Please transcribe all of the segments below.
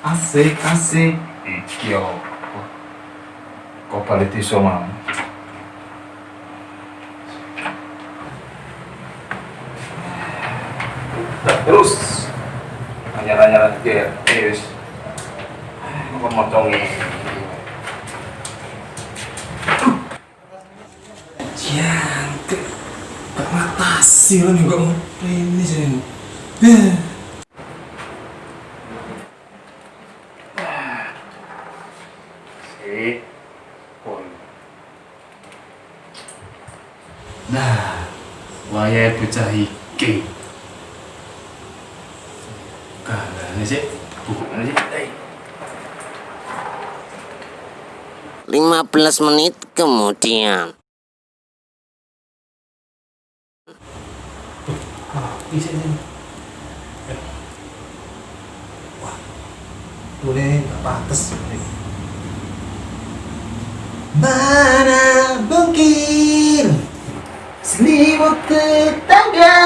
Asik asik iki yo kok balik iso mau terus nyala-nyala dia wis kok motongi jangan tak ngatasi lo nih kok ini sih nah, waya bocah iki. Kanane sih, bukunya sih. 15 menit kemudian. Bisa ini. Wah, boleh nggak pantas. Mana mungkin selimut tetangga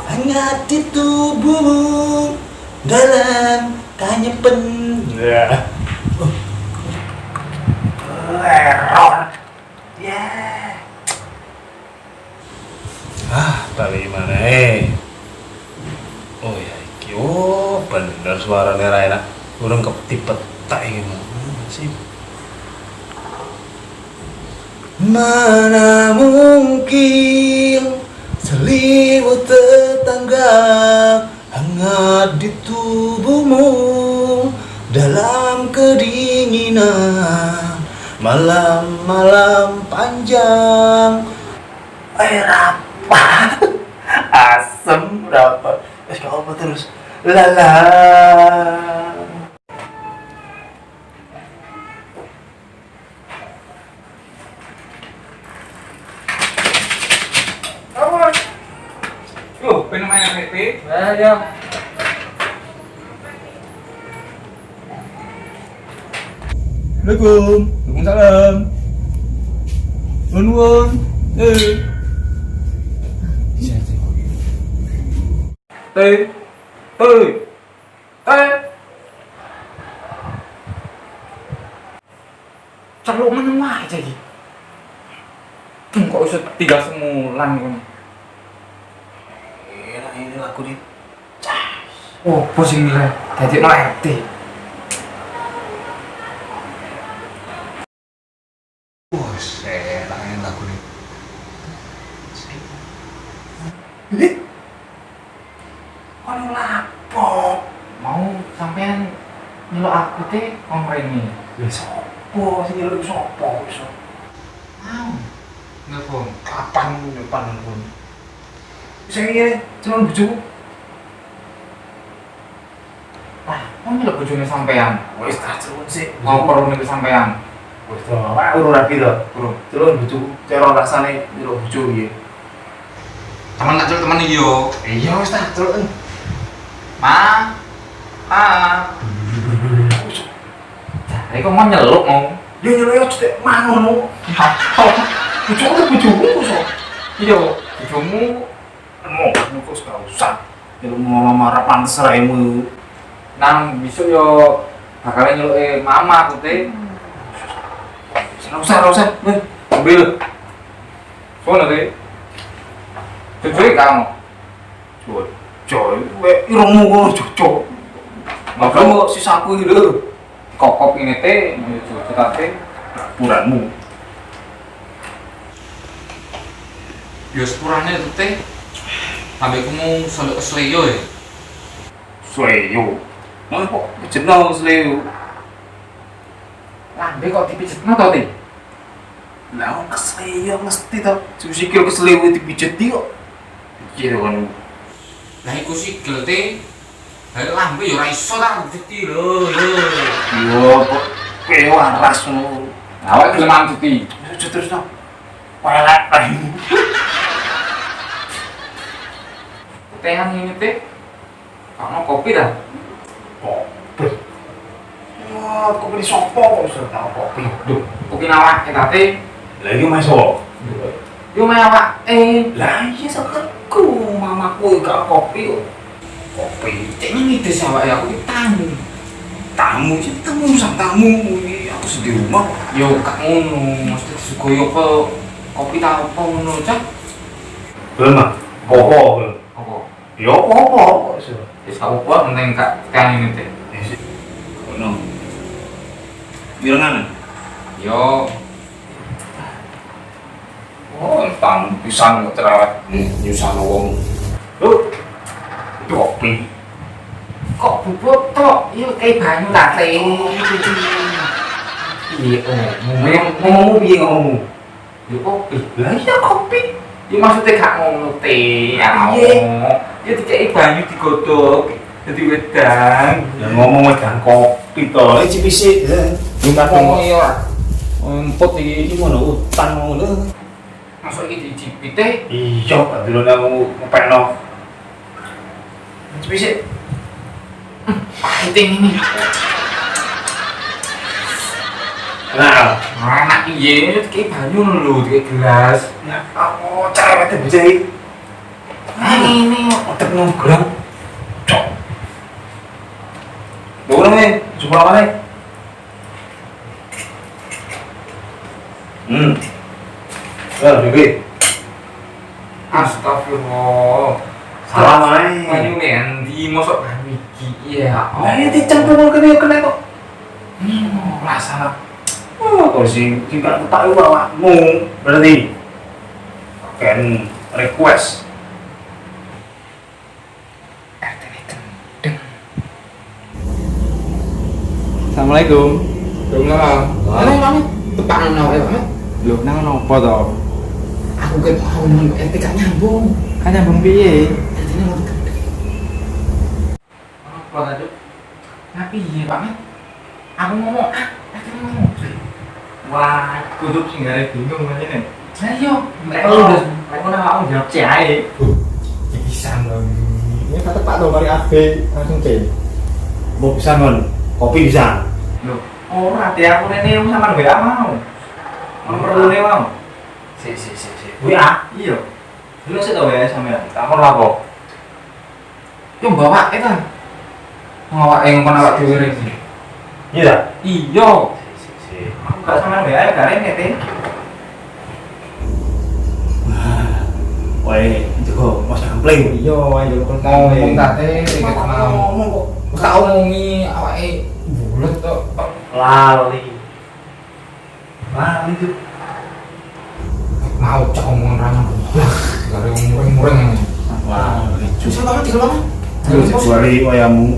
hangat di tubuhmu dalam kanyepen. Ya. Error. Ya. Balik mana oh ya iki bener suaranya ra enak urung ketipet tak iki sih. Mana mungkin selimut tetangga hangat di tubuhmu dalam kedinginan malam-malam panjang. Air apa? Asem berapa? Wes kau apa terus? Lala. Yo, pengen main FP? Ayo. Assalamualaikum. Waalaikumsalam. Nuwun. Teh. Celuk meneng aja iki. Kok iso tiga semulan ngono. Ini lagu nih. Oh, pusing gila. Dadi no RT. Enak ini lagu nih. Ono lapo? Mau sampean nyeluk aku teh ngomreni. Ya sopo sing nyeluk sopo iso. Mau. Nelpon. Kapan depan pun. Saya ngene celon bojoku. Mau nyeluk bojone sampean. Wis tak celon sih. Mau perlu nek sampean. Wis to, urung rapi to. Bro, Celon bojoku, cara rasane nyeluk bojo piye. teman tak celuk teman iki yo. Iya wis tak celon. Ma. Jadi kok mau nyeluk mau? Dia nyeluk yo cek mangono. Bojoku kok. Iya, bojomu Mau kok gak usah. Nyeluk marah pantes raimu. nang besok yo bakalan nyeluk mama aku teh. Ora usah. Ambil. Sono teh. Cucuy kamu. Coy, irungmu kok cocok. Makanya sisaku iki lho. Kokop ini teh, cucu teh. Puranmu. Yo sepurane itu teh. Sampai kamu sampai ke Sleyo ya? Sleyo. Mau kok jeneng Sleyo. Lambe kok dipijetno to, Ti? Lah wong Sleyo mesti to. Sikil ke Sleyo dipijet kok. Iya kan. Lah iku sikil, Ti. Lah lambe ya ora iso ta dadi lho. Yo kok kowe waras ngono. Awak gelem amputi. Terus no. Pelek ae. Tehan ini, Ti. Ono kopi dah. Kopi. Wah, kopi sopo kok iso tau kopi. Duh, kopi nawak kita, Ti. Lah iki masuk. Yo main awak. Lah iya sakerku mamaku gak kopi kok. Kopi. Cek ngide sawak ya aku ki tamu. Tamu sih tamu iki aku sedih rumah. Yo gak ngono, mesti disuguhi apa kopi ta apa ngono, Cak. Belum ah. Popo. Apa? Yo popo kok iso. Wis aku buat penting gak tekan ini, Ti. Ono. Birengan. Yo Oh, tamu pisan kok cerewet nyusahno wong. Loh. Kopi. kok bubuk tok, yo kayak banyu latte. Iya, Ngomongmu piye ngomongmu? yo kopi. Lah iya kopi. Yo maksudnya gak ngono, Ti. Ya. Yo dikei banyu digodhog dadi wedang. Ya ngomong wedang kopi to, iki pisik. Ngomong yo. Emput iki. Iki ngono utang ngono. Masuk iki dicipit teh. Iya, dulu aku ngepeno. Pisik. Pahiting ini. Nah, Anak iya, kayak banyu lho, kayak gelas. ya aku cerewet bocah iki. Ini Otak nongkrong. Cok. Dorong nih, coba apa nih? Ya, juga. astagfirullah. Salah ae. Banyu endi mosok banyu iki ya. Lah ya dicampur kene kena kok. Rasa. Oh, kok sing gak tahu awakmu. Berarti kan request. Assalamualaikum. Waalaikumsalam. Ana mami tepak nang ya, Pak. Lho, nang nopo to? Aku kan ngomong ente gak nyambung. Kan nyambung piye? Dadi nang apa tadi? Tapi iya, Pak. Aku ngomong tadi ngomong. Wah, kudu sing gare bingung aja nih. Lah yo, Mereka udah, mereka udah mau jawab C ae. ya bisa dong. Ini kata Pak Dong dari AB langsung C. Mau bisa mon, kopi bisa. Loh, ora hati aku rene sama WA mau. Mau perlu nih mau. Si. WA? Iya. Dulu sih tau WA sampean. Kamu lapo? Yo bawa eta. Ngawak yang kon awak dhewe iki. Iya. Iya. Si. Aku gak sama WA ya garen ya, Teh. Wah, itu Mas Ampling. Iya, ayo kon Ngomong tate iki mau. Ngomong kok. Tak omongi awake bulet tok. Lali tuh. Mau cak omongan ra nyambung. Gare mureng-mureng. Lali. Susah banget iki lho. Yo sebuari wayamu.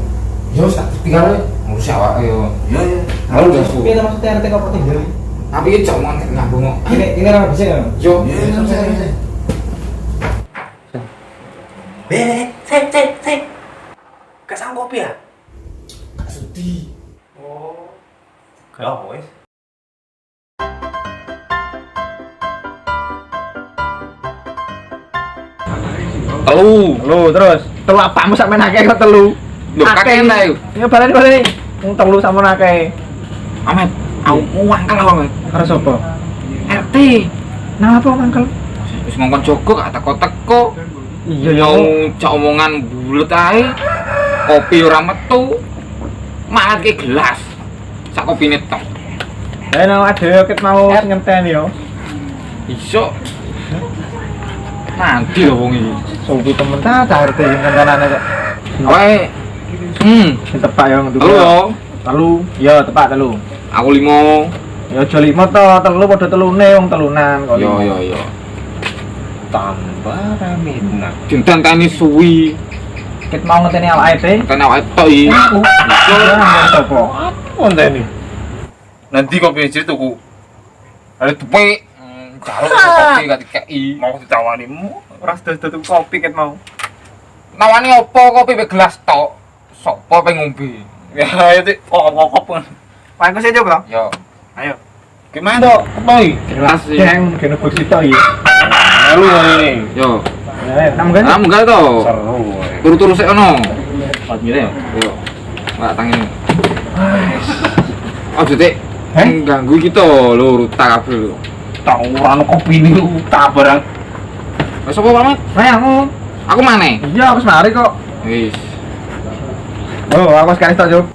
Yo sak tinggal ngurus awake yo. Ya. Halo gas. Piye ta maksudnya arti kok penting jadi? Tapi iki cak omongan gak nyambung kok. Ini ora bisa kan? Yo. Sip. Gak sanggup ya? Gak sedih. Oh. Gak apa wis. Telu terus. Telu apamu sak men akeh kok telu. Lho kakek enak yo. Ya baleni. Wong telu sama akeh. Amet, aku mau angkel aku, Amet. Karo sapa? RT. Nah, apa mangkel? Wis ngongkon Joko gak teko-teko. Iya ya. Mau cak omongan bulet ae. Kopi ora metu. Malah ke gelas. Sak kopine tok. Lah nang ada ket mau ngenteni yo. Iso. Nanti lho wong iki. Sopi temen ta RT ngenteni kok. Awake Tepak yo ngetu. halo. Telu. Ya, tepak telu. Aku 5. Ya aja 5 to, telu padha telune wong telunan kok. Yo. tambah rame. Jendan tani suwi. Ket mau ngenteni awake dhewe. Kan awake tok iki. Sopo? Konteni. Nanti kopi jadi tuku. Ada tupe. Jaruk kopi gak dikei. Mau ditawanimu. Ora sedo-sedo tuku kopi ket mau. Nawani opo kopi be gelas tok. Sopo pengen ngombe? Ya itu kok. Paling sih coba. Yo. Ayo. Gimana dok? Apa ini? Gelas sih. Deng, kene bukti tok iki. Lalu ini. Yo. Ya, nang kan. Kamu gak to? Seru. Turu-turu sik ono. Empat miliar. Yo. Mbak tangi. Oh, Dik. Heh? Ganggu iki to lho, rutak kabeh lho. Tawuran kopi ini tak barang. Wes opo pamit? Sayangmu. Aku maneh. Iya, aku semari kok. Wis. Oh, aku sekali tok, Juk.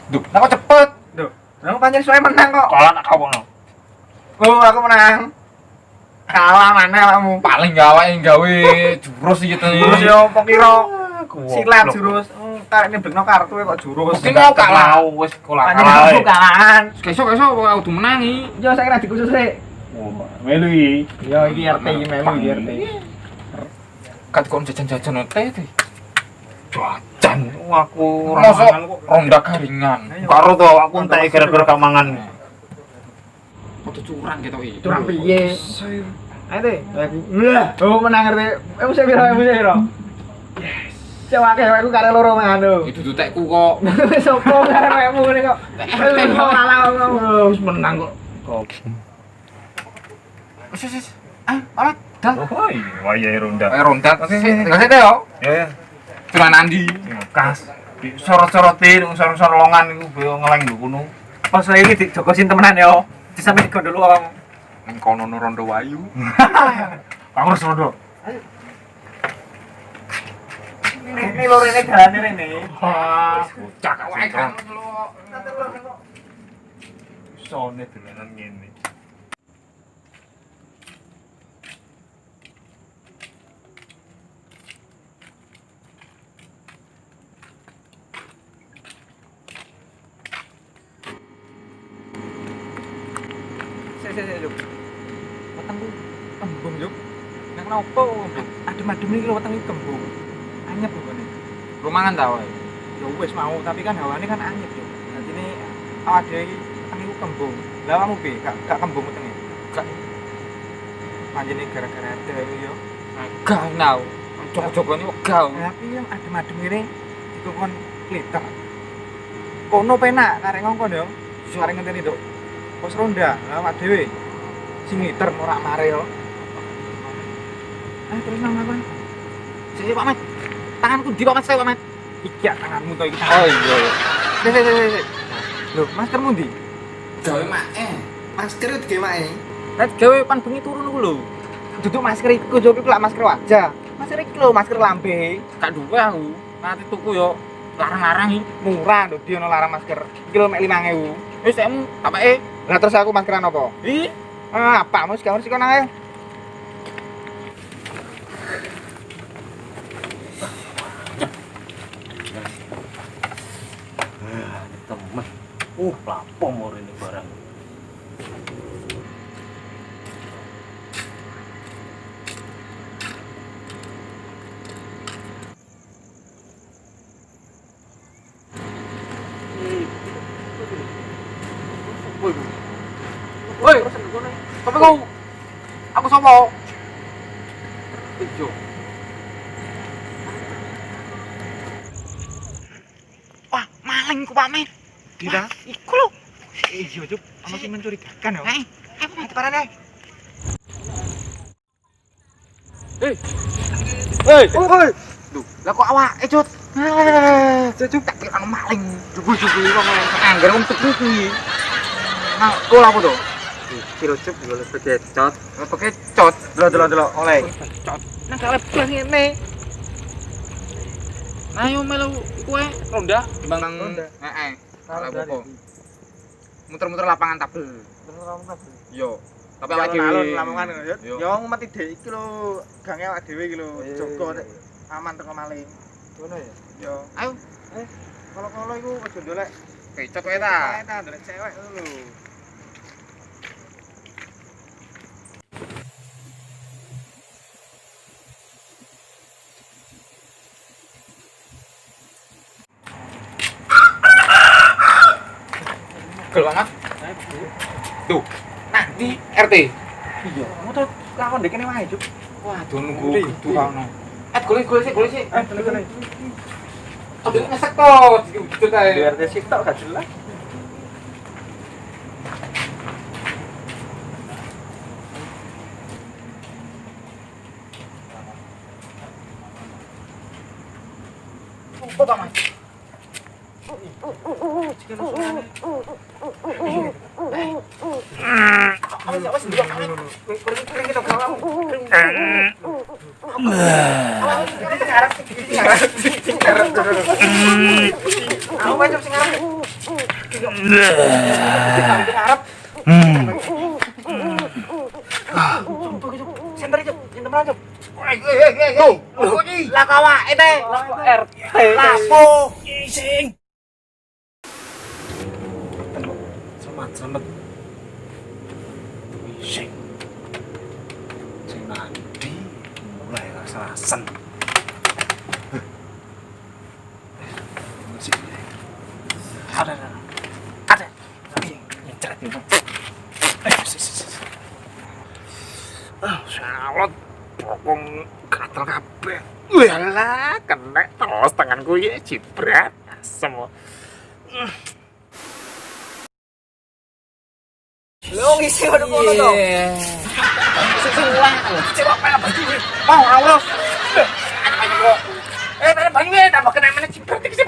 Duh, kok cepet? Duh, aku pancen suwe menang kok. Kalau nak kau no. Oh, aku menang. Kalah mana kamu? Paling gawe gawe jurus iki to. Jurus yo apa kira? Silat jurus. Tarik nebekno kartu kok jurus. Mungkin mau kalah. Wes kalah. Pancen aku kalahan. Kesok-kesok aku kudu menangi. Yo saya kena dikusus rek. Melu iki. Yo iki RT iki melu iki RT. Kat kok jajan-jajan teh. Jajan aku Mosok ramangan kok. ronda garingan. Karo to aku entek gara-gara kamangan. Foto curang gitu iki. Curang piye? Ayo teh. Oh menang RT. Saya piro? Yes. Cewake aku kare loro mangano. Itu tutekku kok. Sopo karepmu ngene kok. Wis menang kok. Wis. Alat. Dal. Oh iya, waya ronda. Ronda. Enggak sih yo. Ya, Cuman Andi. kas. Sorot-sorotin, sorot-sorongan iku boyo ngeleng lho kono. Pas saya iki dijogosin temenan yo. Disami gondol wong. Ning kono ronda wayu. Aku harus rondo. Ini lho rene dalane rene. Wah, bocah Wae kan kan. lho. Sone dolanan ngene. Sik, Juk. Wetengku kembung, Juk. Nek nopo? Adem-adem iki lho weteng iki kembung. Anyep lho kene. Rumangan ta wae. Ya wis mau, tapi kan hawane kan anyep, Juk. Dadine awak dhewe iki weteng iku kembung. Lah kamu piye? Gak kembung wetenge? Gak. Panjene gara-gara dhewe iki yo. Gak nau. Coba-coba ini wegah. Tapi yang adem-adem ngene dikon liter. Kono penak karek ngongkon yo. Karek ngenteni, Duk. Pos ronda, lah awak dhewe sing liter ora mare yo. Terus nang apa? Sik Pak Mat. Tanganku di Pak Mat, saya Pak Mat. Iki ya tanganmu to iki. Oh iya. Sik. Lho, maskermu ndi? Gawe mak Masker itu digawe mae. Nek gawe pan bengi turun ku lho. Duduk masker iku, Juk, iku lak masker wajah. Masker iki lho, masker lambe. Gak duwe aku. Nanti tuku yo larang-larang iki. Murah lho, dia ono larang masker. Iki lho mek 5.000. Wis ekmu apake? Lah terus aku maskeran apa? Ih, Apa mus gak ngerti kono ae. Temen. Plapom ora ini barang. woi. Sampai kau. Aku sapa? Ijo. Wah, maling ku pamit. Tidak. Iku lho. Iya, Juk. Ono sing mencurigakan yo. Aku Mati parane. Hei. Oi. Duh, lah kok awake, Cut? Juk. Tak kira ono maling. Jebul-jebul iki kok anggar umpet iki. Nah, kok apa to? Kira Juk yo lebih kecot. Pakai cot. Delok oleh. Cot. Nang kale blas ngene. Nah, yo melu kowe ronda timbang Ronda. Heeh. Salah apa? Muter-muter lapangan tabel. Yo. Tapi awake dhewe Alun Lamongan yo. Yo. Yo mati dhek iki lho, gange awak dhewe iki lho, jaga nek aman teko maling. Ngono ya? Yo. Ayo. Kalau iku aja ndolek. Becok kowe ta. Ta ndolek cewek ngono lho. pegel banget. Tuh, nanti RT. Iya, motor lakon dek kene wae, Cuk. Waduh nunggu gitu kono. Golek sih. Tenan. Aduh ngesek toh, gitu kae. Biar dia sih tok gak jelas. Apa Pak Mas? Selamat. Sing. Sing nanti mulai rasa-rasan. Ada. Nyecret itu. Salot pokong gatel kabeh. Walah, kena terus tanganku ya jibrat semua. Lo ngisi waduh kono to. Coba apa baju ini? Mau Allah. Ada banyu ya, tambah kena mana ciprat iki sih.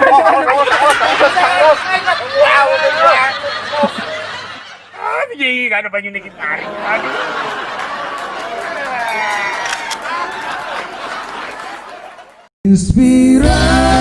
Iya, gak ada banyu dikit mari. Aduh. Inspirasi